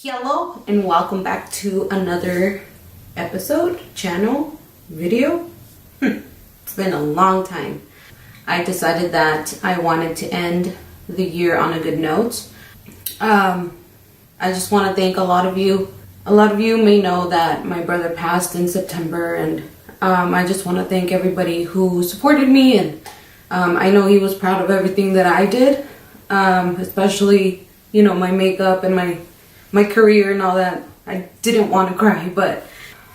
Hello and welcome back to another episode, channel, video. It's been a long time. I decided that I wanted to end the year on a good note. I just want to thank a lot of you. A lot of you may know that my brother passed in September, and I just want to thank everybody who supported me, and I know he was proud of everything that I did, especially, you know, my makeup and my career and all that. I didn't want to cry, but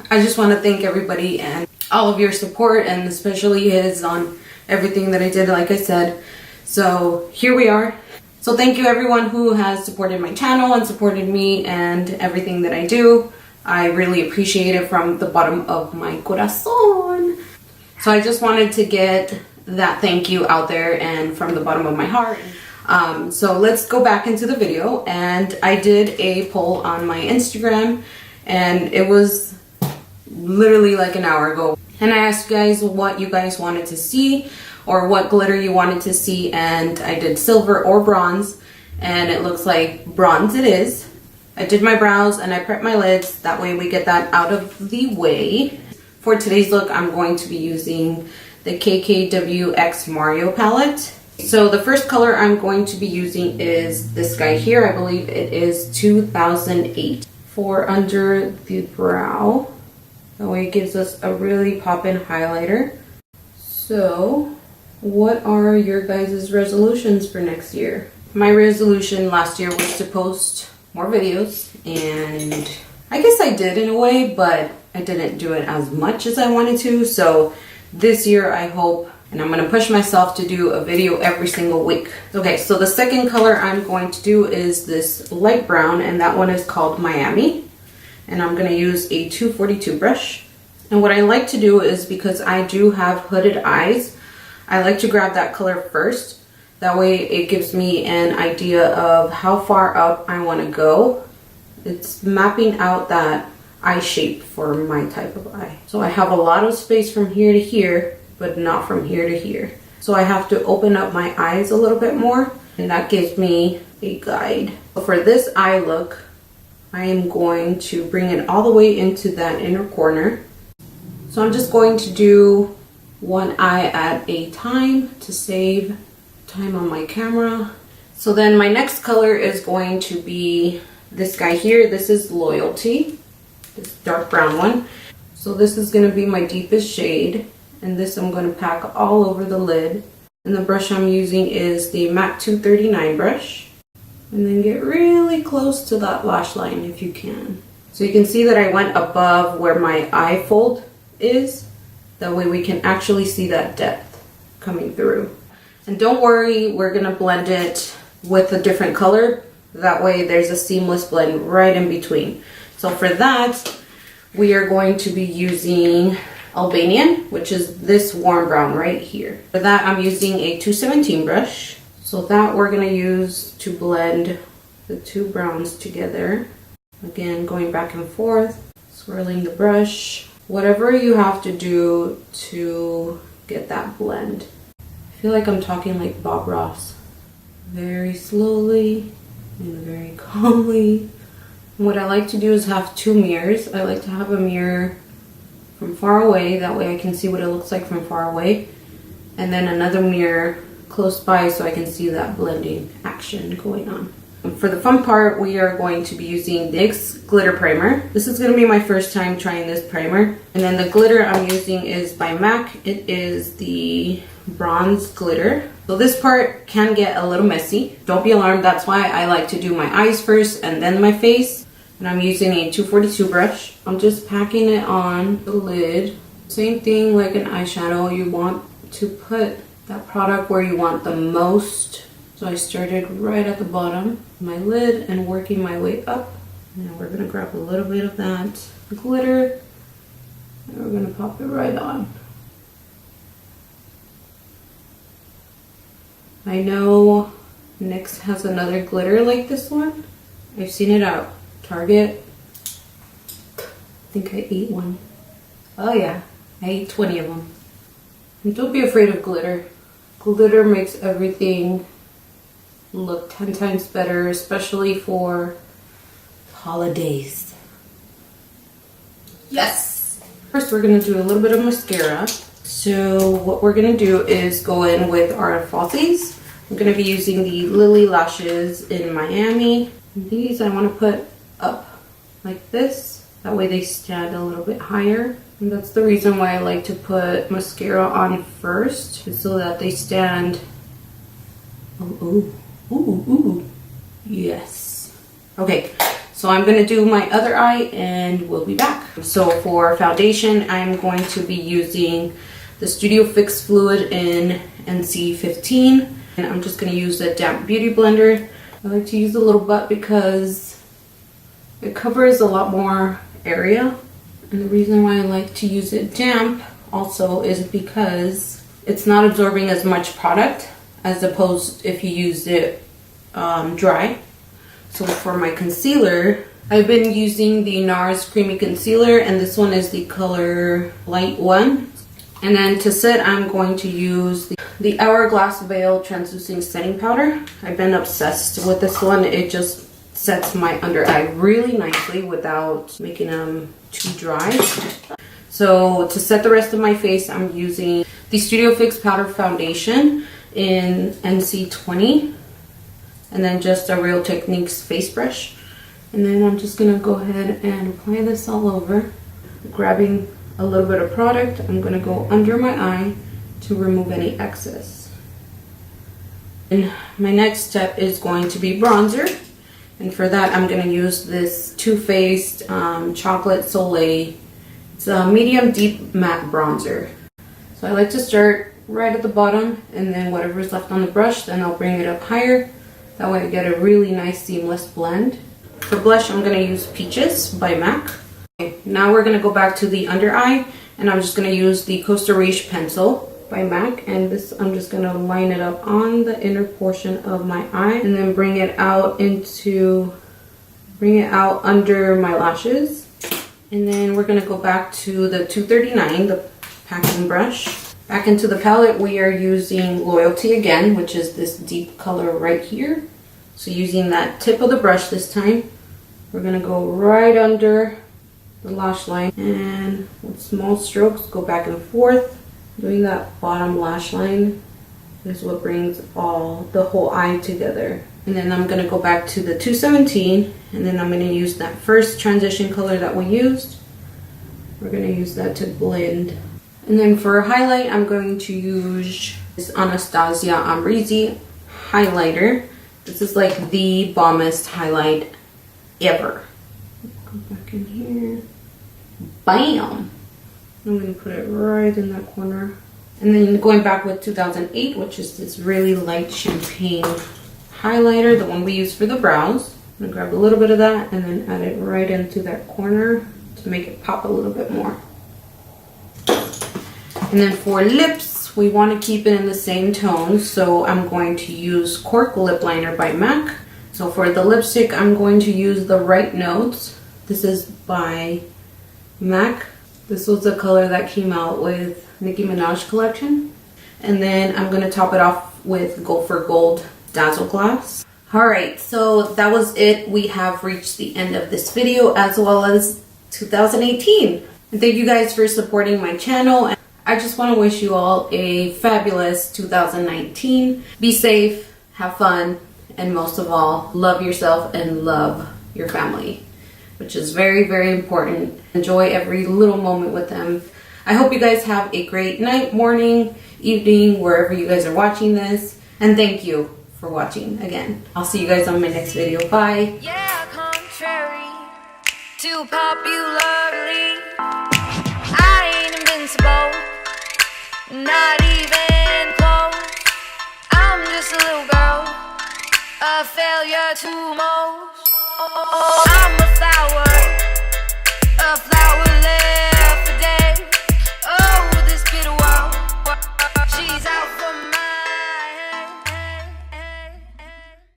I just want to thank everybody and all of your support, and especially his, on everything that I did, like I said. So here we are. So thank you everyone who has supported my channel and supported me and everything that I do. I really appreciate it from the bottom of my corazón. So I just wanted to get that thank you out there and from the bottom of my heart. So let's go back into the video, and I did a poll on my Instagram, and it was literally like an hour ago, and I asked you guys what you guys wanted to see or what glitter you wanted to see, and I did silver or bronze, and it looks like bronze it is. I did my brows and I prepped my lids, that way we get that out of the way. For today's look, I'm going to be using the KKW X Mario palette. So the first color I'm going to be using is this guy here. I believe it is 2008 for under the brow. That way it gives us a really pop-in highlighter. So what are your guys' resolutions for next year? My resolution last year was to post more videos, and I guess I did in a way, but I didn't do it as much as I wanted to. So this year I hope, and I'm gonna push myself to do a video every single week. Okay, so the second color I'm going to do is this light brown, and that one is called Miami. And I'm gonna use a 242 brush. And what I like to do is, because I do have hooded eyes, I like to grab that color first. That way it gives me an idea of how far up I wanna go. It's mapping out that eye shape for my type of eye. So I have a lot of space from here to here, but not from here to here. So I have to open up my eyes a little bit more, and that gives me a guide. For this eye look, I am going to bring it all the way into that inner corner. So I'm just going to do one eye at a time to save time on my camera. So then my next color is going to be this guy here. This is Loyalty, this dark brown one. So this is going to be my deepest shade, and this I'm going to pack all over the lid. And the brush I'm using is the MAC 239 brush. And then get really close to that lash line if you can. So you can see that I went above where my eye fold is. That way we can actually see that depth coming through. And don't worry, we're going to blend it with a different color. That way there's a seamless blend right in between. So for that, we are going to be using Albanian, which is this warm brown right here. For that, I'm using a 217 brush. So that we're gonna use to blend the two browns together. Again, going back and forth, swirling the brush. Whatever you have to do to get that blend. I feel like I'm talking like Bob Ross. Very slowly and very calmly. What I like to do is have two mirrors. I like to have a mirror from far away, that way I can see what it looks like from far away, and then another mirror close by so I can see that blending action going on. For the fun part, we are going to be using NYX glitter primer. This is going to be my first time trying this primer, and then the glitter I'm using is by MAC. It is the bronze glitter. So this part can get a little messy. Don't be alarmed, that's why I like to do my eyes first and then my face. And I'm using a 242 brush. I'm just packing it on the lid. Same thing like an eyeshadow. You want to put that product where you want the most. So I started right at the bottom of my lid and working my way up. And we're gonna grab a little bit of that glitter and we're gonna pop it right on. I know NYX has another glitter like this one. I've seen it out Target. I think I ate one. Oh yeah, I ate 20 of them. And don't be afraid of glitter. Glitter makes everything look 10 times better, especially for holidays. Yes! First we're going to do a little bit of mascara. So what we're going to do is go in with our falsies. I'm going to be using the Lily Lashes in Miami. These I want to put up like this. That way they stand a little bit higher. And that's the reason why I like to put mascara on first, so that they stand. Ooh, ooh, ooh, ooh. Yes. Okay, so I'm gonna do my other eye and we'll be back. So for foundation, I'm going to be using the Studio Fix Fluid in NC15. And I'm just gonna use the damp beauty blender. I like to use the little butt because it covers a lot more area. And the reason why I like to use it damp also is because it's not absorbing as much product as opposed if you used it dry. So for my concealer, I've been using the NARS Creamy Concealer, and this one is the color Light 1. And then to set, I'm going to use the Hourglass Veil Translucent Setting Powder. I've been obsessed with this one. It just sets my under eye really nicely without making them too dry. So to set the rest of my face, I'm using the Studio Fix Powder Foundation in NC20, and then just a Real Techniques face brush. And then I'm just gonna go ahead and apply this all over. Grabbing a little bit of product, I'm gonna go under my eye to remove any excess. And my next step is going to be bronzer. And for that, I'm going to use this Too Faced Chocolate Soleil. It's a medium deep matte bronzer. So I like to start right at the bottom, and then whatever's left on the brush, then I'll bring it up higher. That way I get a really nice seamless blend. For blush, I'm going to use Peaches by MAC. Okay, now we're going to go back to the under eye, and I'm just going to use the Costa Riche pencil by MAC, and this I'm just going to line it up on the inner portion of my eye and then bring it out under my lashes. And then we're going to go back to the 239, the packing brush. Back into the palette, we are using Loyalty again, which is this deep color right here. So using that tip of the brush this time, we're going to go right under the lash line, and with small strokes go back and forth. Doing that bottom lash line is what brings the whole eye together. And then I'm going to go back to the 217, and then I'm going to use that first transition color that we used. We're going to use that to blend. And then for a highlight, I'm going to use this Anastasia Amrezy highlighter. This is like the bombest highlight ever. Go back in here. Bam! I'm going to put it right in that corner. And then going back with 2008, which is this really light champagne highlighter, the one we use for the brows. I'm going to grab a little bit of that and then add it right into that corner to make it pop a little bit more. And then for lips, we want to keep it in the same tone, so I'm going to use Cork Lipliner by MAC. So for the lipstick, I'm going to use the Right Notes. This is by MAC. This was the color that came out with Nikki Minaj Collection. And then I'm going to top it off with For Gold Dazzleglass. Alright, so that was it. We have reached the end of this video as well as 2018. And thank you guys for supporting my channel. And I just want to wish you all a fabulous 2019. Be safe, have fun, and most of all, love yourself and love your family, which is very, very important. Enjoy every little moment with them. I hope you guys have a great night, morning, evening, wherever you guys are watching this. And thank you for watching again. I'll see you guys on my next video. Bye. Yeah, contrary to popularly, I ain't invincible, not even close. I'm just a little girl, a failure to most. I'm a flower